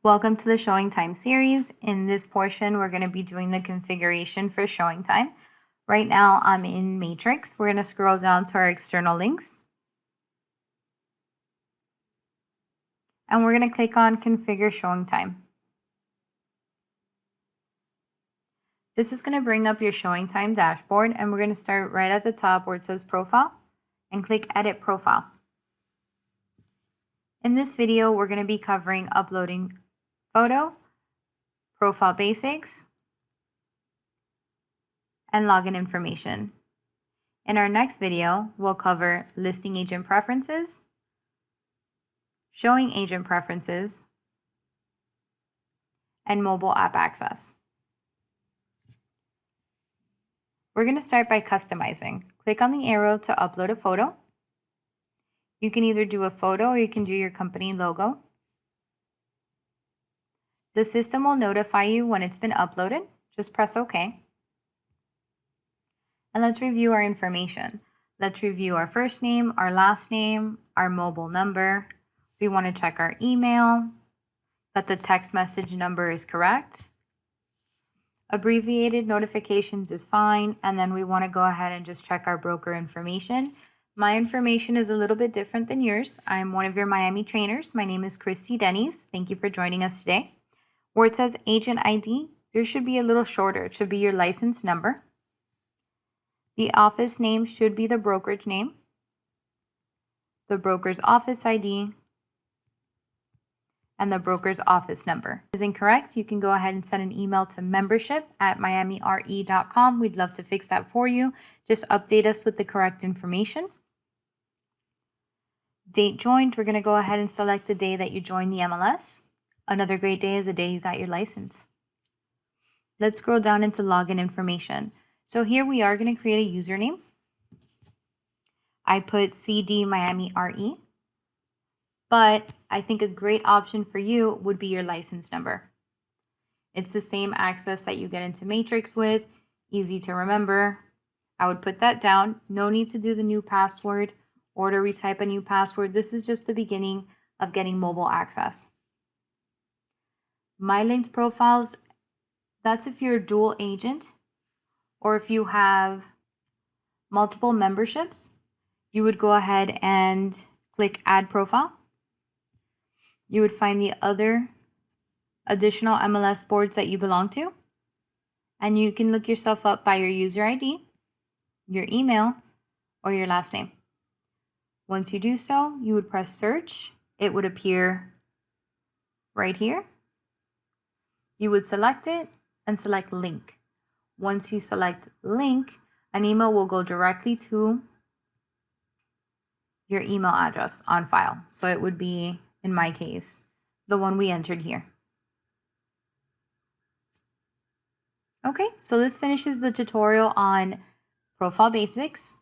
Welcome to the ShowingTime series. In this portion, we're going to be doing the configuration for ShowingTime. Right now, I'm in Matrix. We're going to scroll down to our external links. And we're going to click on Configure ShowingTime. This is going to bring up your ShowingTime dashboard, and we're going to start right at the top where it says Profile, and click Edit Profile. In this video, we're going to be covering uploading photo, profile basics, and login information. In our next video, we'll cover listing agent preferences, showing agent preferences, and mobile app access. We're going to start by customizing. Click on the arrow to upload a photo. You can either do a photo or you can do your company logo. The system will notify you when it's been uploaded. Just press OK. And let's review our information. Let's review our first name, our last name, our mobile number. We want to check our email, that the text message number is correct. Abbreviated notifications is fine. And then we want to go ahead and just check our broker information. My information is a little bit different than yours. I'm one of your Miami trainers. My name is Christy Denny's. Thank you for joining us today. Where it says agent ID, there should be a little shorter. It should be your license number. The office name should be the brokerage name, the broker's office ID, and the broker's office number. If it is incorrect, you can go ahead and send an email to membership@miamirealtors.com. We'd love to fix that for you. Just update us with the correct information. Date joined, we're going to go ahead and select the day that you joined the MLS. Another great day is the day you got your license. Let's scroll down into login information. So here we are going to create a username. I put CD Miami RE, but I think a great option for you would be your license number. It's the same access that you get into Matrix with, easy to remember. I would put that down. No need to do the new password or to retype a new password. This is just the beginning of getting mobile access. My linked profiles, that's if you're a dual agent or if you have multiple memberships, you would go ahead and click Add Profile. You would find the other additional MLS boards that you belong to, and you can look yourself up by your user ID, your email, or your last name. Once you do so, you would press search. It would appear right here. You would select it and select link. Once you select link, an email will go directly to your email address on file. So it would be, in my case, the one we entered here. Okay, so this finishes the tutorial on profile basics.